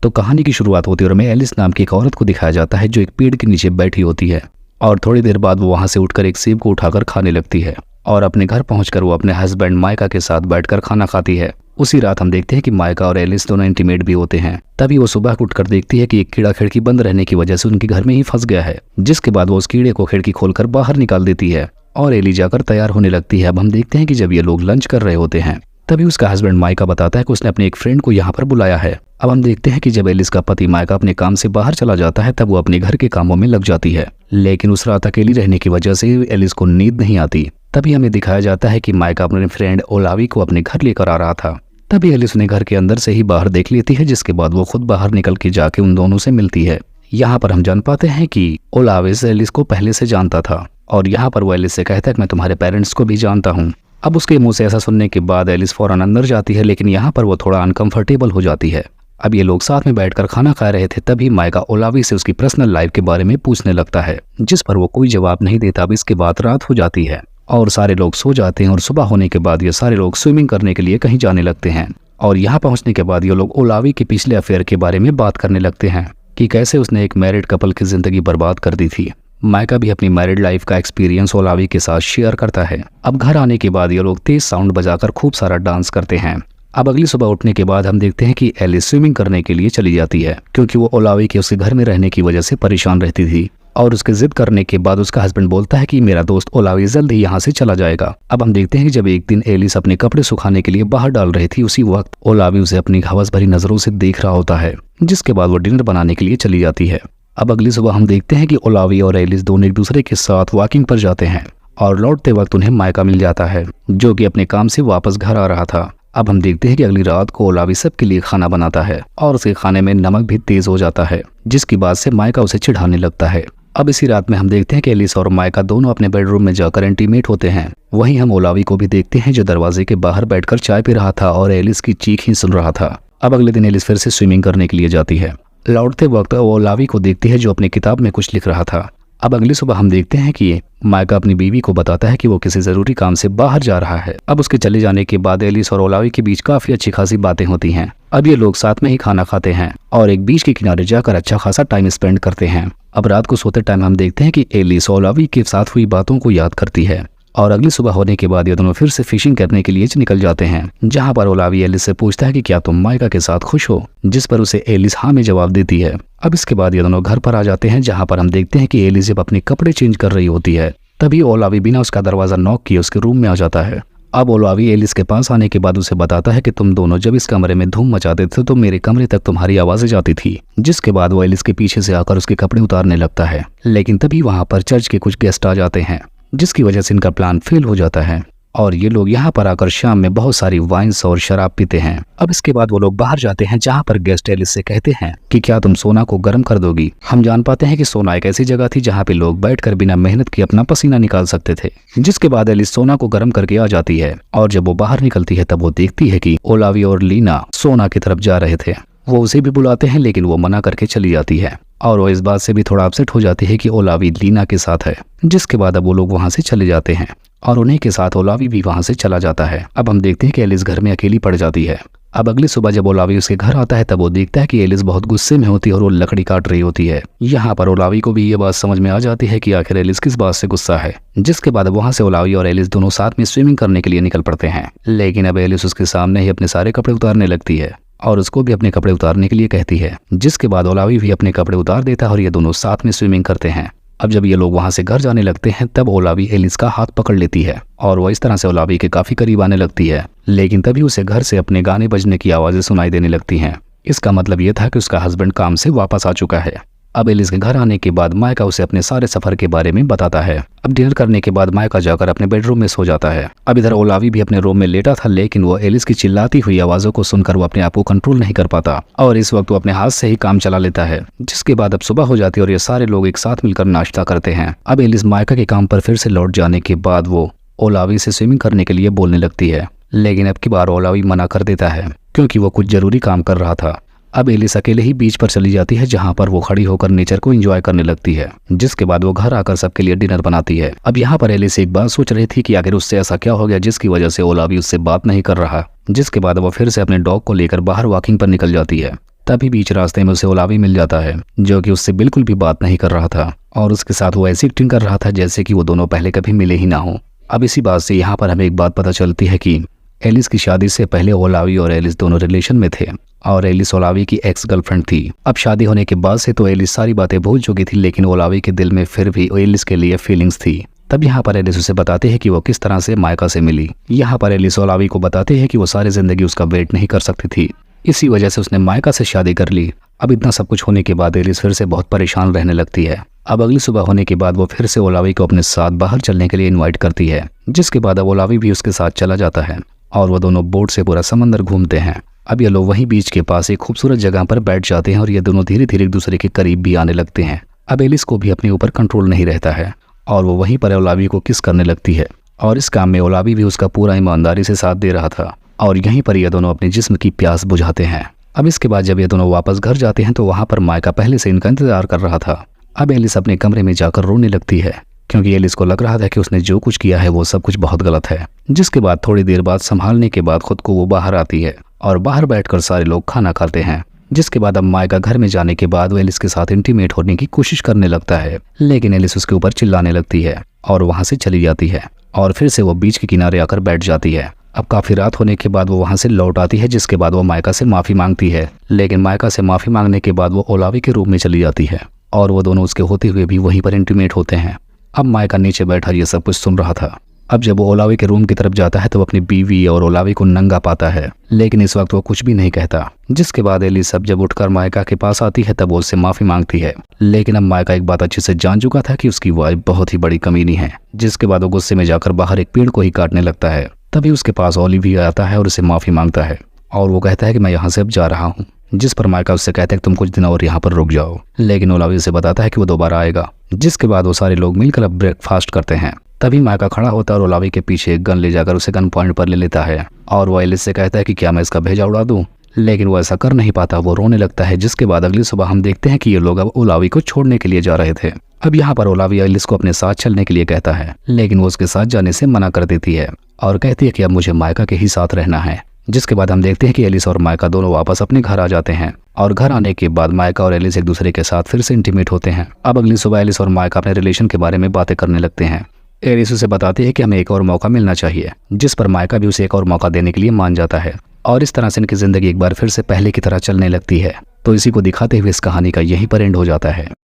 तो कहानी की शुरुआत होती है और हमें एलिस नाम की एक औरत को दिखाया जाता है जो एक पेड़ के नीचे बैठी होती है और थोड़ी देर बाद वो वहां से उठकर एक सेब को उठाकर खाने लगती है और अपने घर पहुंचकर वो अपने हस्बैंड माइका के साथ बैठकर खाना खाती है। उसी रात हम देखते हैं कि माइका और एलिस दोनों इंटीमेट भी होते हैं। तभी वो सुबह उठकर देखती है कि एक कीड़ा खिड़की बंद रहने की वजह से उनके घर में ही फंस गया है, जिसके बाद वो उस कीड़े को खिड़की खोलकर बाहर निकाल देती है और एली जाकर तैयार होने लगती है। अब हम देखते हैं कि जब ये लोग लंच कर रहे होते हैं तभी उसका हस्बैंड माइका बताता है कि उसने अपने एक फ्रेंड को यहाँ पर बुलाया है। अब हम देखते हैं कि जब एलिस का पति माइका अपने काम से बाहर चला जाता है तब वो अपने घर के कामों में लग जाती है, लेकिन उस रात अकेली रहने की वजह से एलिस को नींद नहीं आती। तभी हमें दिखाया जाता है कि माइका अपने फ्रेंड ओलावी को अपने घर लेकर आ रहा था। तभी एलिस उन्हें घर के अंदर से ही बाहर देख लेती है, जिसके बाद वो खुद बाहर निकल के जाके उन दोनों से मिलती है। यहाँ पर हम जान पाते हैं कि ओलाविस एलिस को पहले से जानता था और यहाँ पर वो एलिस से कहता है कि मैं तुम्हारे पेरेंट्स को भी जानता हूँ। अब उसके मुंह से ऐसा सुनने के बाद एलिस फौरन अंदर जाती है, लेकिन यहाँ पर वो थोड़ा अनकंफर्टेबल हो जाती है। अब ये लोग साथ में बैठकर खाना खा रहे थे तभी माइका ओलावी से उसकी पर्सनल लाइफ के बारे में पूछने लगता है, जिस पर वो कोई जवाब नहीं देता। अब इसके बाद रात हो जाती है और सारे लोग सो जाते हैं और सुबह होने के बाद ये सारे लोग स्विमिंग करने के लिए कहीं जाने लगते हैं और यहाँ पहुँचने के बाद ये लोग ओलावी के पिछले अफेयर के बारे में बात करने लगते हैं कि कैसे उसने एक मैरिड कपल की जिंदगी बर्बाद कर दी थी। माइका भी अपनी मैरिड लाइफ का एक्सपीरियंस ओलावी के साथ शेयर करता है। अब घर आने के बाद ये लोग तेज साउंड बजाकर खूब सारा डांस करते हैं। अब अगली सुबह उठने के बाद हम देखते हैं कि एलिस स्विमिंग करने के लिए चली जाती है, क्योंकि वो ओलावी के उसके घर में रहने की वजह से परेशान रहती थी और उसके जिद करने के बाद उसका हस्बैंड बोलता है कि मेरा दोस्त ओलावी जल्द ही यहाँ से चला जाएगा। अब हम देखते हैं कि जब एक दिन एलिस अपने कपड़े सुखाने के लिए बाहर डाल रही थी, उसी वक्त ओलावी उसे अपनी हवस भरी नजरों से देख रहा होता है, जिसके बाद वो डिनर बनाने के लिए चली जाती है। अब अगली सुबह हम देखते हैं कि ओलावी और एलिस दोनों एक दूसरे के साथ वॉकिंग पर जाते हैं और लौटते वक्त उन्हें माइका मिल जाता है, जो कि अपने काम से वापस घर आ रहा था। अब हम देखते हैं कि अगली रात को ओलावी सबके लिए खाना बनाता है और उसके खाने में नमक भी तेज हो जाता है, जिसकी बात से माइका उसे चिढ़ाने लगता है। अब इसी रात में हम देखते हैं कि एलिस और माइका दोनों अपने बेडरूम में जाकर इंटीमेट होते हैं। वहीं हम ओलावी को भी देखते हैं जो दरवाजे के बाहर बैठकर चाय पी रहा था और एलिस की चीख ही सुन रहा था। अब अगले दिन एलिस फिर से स्विमिंग करने के लिए जाती है। लौटते वक्त वो ओलावी को देखती है जो अपनी किताब में कुछ लिख रहा था। अब अगली सुबह हम देखते हैं कि माइका अपनी बीवी को बताता है कि वो किसी जरूरी काम से बाहर जा रहा है। अब उसके चले जाने के बाद एलिस और ओलावी के बीच काफी अच्छी खासी बातें होती हैं। अब ये लोग साथ में ही खाना खाते हैं और एक बीच के किनारे जाकर अच्छा खासा टाइम स्पेंड करते हैं। अब रात को सोते टाइम हम देखते हैं कि एलिस ओलावी के साथ हुई बातों को याद करती है और अगली सुबह होने के बाद ये दोनों फिर से फिशिंग करने के लिए निकल जाते हैं, जहां पर ओलावी एलिस से पूछता है कि क्या तुम माइका के साथ खुश हो, जिस पर उसे एलिस हाँ में जवाब देती है। अब इसके बाद ये दोनों घर पर आ जाते हैं, जहां पर हम देखते हैं कि एलिस जब अपने कपड़े चेंज कर रही होती है तभी ओलावी बिना उसका दरवाजा नॉक किए उसके रूम में आ जाता है। अब ओलावी एलिस के पास आने के बाद उसे बताता है कि तुम दोनों जब इस कमरे में धूम मचाते थे तो मेरे कमरे तक तुम्हारी आवाजें जाती थी, जिसके बाद वो एलिस के पीछे से आकर उसके कपड़े उतारने लगता है। लेकिन तभी वहां पर चर्च के कुछ गेस्ट आ जाते हैं, जिसकी वजह से इनका प्लान फेल हो जाता है और ये लोग यहाँ पर आकर शाम में बहुत सारी वाइन्स और शराब पीते हैं। अब इसके बाद वो लोग बाहर जाते हैं, जहाँ पर गेस्ट एलिस से कहते हैं कि क्या तुम सोना को गर्म कर दोगी। हम जान पाते हैं कि सोना एक ऐसी जगह थी जहाँ पे लोग बैठकर बिना मेहनत के अपना पसीना निकाल सकते थे, जिसके बाद एलिस सोना को गर्म करके आ जाती है और जब वो बाहर निकलती है तब वो देखती है कि ओलावी और लीना सोना की तरफ जा रहे थे। वो उसे भी बुलाते हैं लेकिन वो मना करके चली जाती है और वो इस बात से भी थोड़ा अपसेट हो जाती है कि ओलावी लीना के साथ है, जिसके बाद अब वो लोग वहां से चले जाते हैं और उन्हीं के साथ ओलावी भी वहां से चला जाता है। अब हम देखते हैं कि एलिस घर में अकेली पड़ जाती है। अब अगली सुबह जब ओलावी उसके घर आता है तब वो देखता है कि एलिस बहुत गुस्से में होती है और वो लकड़ी काट रही होती है। यहाँ पर ओलावी को भी ये बात समझ में आ जाती है कि आखिर एलिस किस बात से गुस्सा है, जिसके बाद वहां से ओलावी और एलिस दोनों साथ में स्विमिंग करने के लिए निकल पड़ते हैं। लेकिन अब एलिस उसके सामने ही अपने सारे कपड़े उतारने लगती है और उसको भी अपने कपड़े उतारने के लिए कहती है, जिसके बाद ओलावी भी अपने कपड़े उतार देता है और ये दोनों साथ में स्विमिंग करते हैं। अब जब ये लोग वहां से घर जाने लगते हैं तब ओलावी एलिस का हाथ पकड़ लेती है और वो इस तरह से ओलावी के काफी करीब आने लगती है, लेकिन तभी उसे घर से अपने गाने बजने की आवाजें सुनाई देने लगती हैं। इसका मतलब ये था कि उसका हस्बैंड काम से वापस आ चुका है। अब एलिस के घर आने के बाद माइका उसे अपने सारे सफर के बारे में बताता है। अब डिनर करने के बाद माइका जाकर अपने बेडरूम में सो जाता है। अब इधर ओलावी भी अपने रूम में लेटा था, लेकिन वो एलिस की चिल्लाती हुई आवाजों को सुनकर वो अपने आप को कंट्रोल नहीं कर पाता और इस वक्त वो अपने हाथ से ही काम चला लेता है। जिसके बाद अब सुबह हो जाती है और ये सारे लोग एक साथ मिलकर नाश्ता करते हैं। अब एलिस माइका के काम पर फिर से लौट जाने के बाद वो ओलावी से स्विमिंग करने के लिए बोलने लगती है, लेकिन अब की बार ओलावी मना कर देता है क्योंकि वो कुछ जरूरी काम कर रहा था। अब एलिस अकेले ही बीच पर चली जाती है, जहां पर वो खड़ी होकर नेचर को एंजॉय करने लगती है। जिसके बाद वो घर आकर सबके लिए डिनर बनाती है। अब यहाँ पर एलिस एक बात सोच रही थी कि आखिर उससे ऐसा क्या हो गया जिसकी वजह से ओलावी उससे बात नहीं कर रहा। जिसके बाद वो फिर से अपने डॉग को लेकर बाहर वॉकिंग पर निकल जाती है। तभी बीच रास्ते में उसे ओलावी मिल जाता है, जो कि उससे बिल्कुल भी बात नहीं कर रहा था और उसके साथ वो ऐसी एक्टिंग कर रहा था जैसे कि वो दोनों पहले कभी मिले ही ना हो। अब इसी बात से यहाँ पर हमें एक बात पता चलती है कि एलिस की शादी से पहले ओलावी और एलिस दोनों रिलेशन में थे और एलिस ओलावी की एक्स गर्लफ्रेंड थी। अब शादी होने के बाद से तो एलिस सारी बातें भूल चुकी थी, लेकिन ओलावी के दिल में फिर भी एलिस के लिए फीलिंग्स थी। तब यहाँ पर एलिस उसे बताते हैं कि वो किस तरह से मायका से मिली। यहाँ पर एलिस ओलावी को बताते हैं कि वो सारी जिंदगी उसका वेट नहीं कर सकती थी, इसी वजह से उसने मायका से शादी कर ली। अब इतना सब कुछ होने के बाद एलिस फिर से बहुत परेशान रहने लगती है। अब अगली सुबह होने के बाद वो फिर से ओलावी को अपने साथ बाहर चलने के लिए इनवाइट करती है, जिसके बाद अब ओलावी भी उसके साथ चला जाता है और वो दोनों बोट से पूरा समंदर घूमते हैं। अब ये लोग वहीं बीच के पास एक खूबसूरत जगह पर बैठ जाते हैं और ये दोनों धीरे धीरे एक दूसरे के करीब भी आने लगते हैं। अब एलिस को भी अपने ऊपर कंट्रोल नहीं रहता है और वो वहीं पर ओलावी को किस करने लगती है और इस काम में ओलावी भी उसका पूरा ईमानदारी से साथ दे रहा था और यहीं पर ये दोनों अपने जिस्म की प्यास बुझाते हैं। अब इसके बाद जब ये दोनों वापस घर जाते हैं तो वहाँ पर मायका पहले से इनका इंतजार कर रहा था। अब एलिस अपने कमरे में जाकर रोने लगती है क्योंकि एलिस को लग रहा था कि उसने जो कुछ किया है वो सब कुछ बहुत गलत है। जिसके बाद थोड़ी देर बाद संभालने के बाद खुद को वो बाहर आती है और बाहर बैठकर सारे लोग खाना खाते हैं। जिसके बाद अब मायका घर में जाने के बाद वो एलिस के साथ इंटीमेट होने की कोशिश करने लगता है, लेकिन एलिस उसके ऊपर चिल्लाने लगती है और वहां से चली जाती है और फिर से वो बीच के किनारे आकर बैठ जाती है। अब काफी रात होने के बाद वो वहां से लौट आती है, जिसके बाद वो मायका से माफी मांगती है, लेकिन मायका से माफी मांगने के बाद वो ओलावी के रूम में चली जाती है और वो दोनों उसके होते हुए भी वहीं पर इंटीमेट होते हैं। अब मायका नीचे बैठा ये सब कुछ सुन रहा था। अब जब वो ओलावी के रूम की तरफ जाता है तो वो अपनी बीवी और ओलावी को नंगा पाता है, लेकिन इस वक्त वो कुछ भी नहीं कहता। जिसके बाद एलिस अब जब उठकर मायका के पास आती है तब वो उससे माफी मांगती है, लेकिन अब मायका एक बात अच्छे से जान चुका था कि उसकी वाइफ बहुत ही बड़ी कमीनी है। जिसके बाद वो गुस्से में जाकर बाहर एक पेड़ को ही काटने लगता है। तभी उसके पास ओलिविया आता है और उसे माफी मांगता है और वो कहता है कि मैं यहाँ से अब जा रहा हूँ। जिस पर मायका उससे कहता है कि तुम कुछ दिन और यहाँ पर रुक जाओ, लेकिन ओलावी उसे बताता है कि वो दोबारा आएगा। जिसके बाद वो सारे लोग मिलकर अब ब्रेकफास्ट करते हैं। तभी मायका खड़ा होता है और ओलावी के पीछे एक गन ले जाकर उसे गन पॉइंट पर ले लेता है और वो एलिस से कहता है कि क्या मैं इसका भेजा उड़ा दूं, लेकिन वो ऐसा कर नहीं पाता, वो रोने लगता है। जिसके बाद अगली सुबह हम देखते हैं कि ये लोग अब ओलावी को छोड़ने के लिए जा रहे थे। अब यहाँ पर ओलावी एलिस को अपने साथ चलने के लिए कहता है, लेकिन वो उसके साथ जाने से मना कर देती है और कहती है कि अब मुझे मायका के ही साथ रहना है। जिसके बाद हम देखते हैं कि एलिस और मायका दोनों वापस अपने घर आ जाते हैं और घर आने के बाद मायका और एलिस एक दूसरे के साथ फिर से इंटीमेट होते हैं। अब अगली सुबह एलिस और मायका अपने रिलेशन के बारे में बातें करने लगते हैं। एलिस उसे बताती है कि हमें एक और मौका मिलना चाहिए, जिस पर मायका भी उसे एक और मौका देने के लिए मान जाता है और इस तरह से इनकी जिंदगी एक बार फिर से पहले की तरह चलने लगती है। तो इसी को दिखाते हुए इस कहानी का यहीं पर एंड हो जाता है।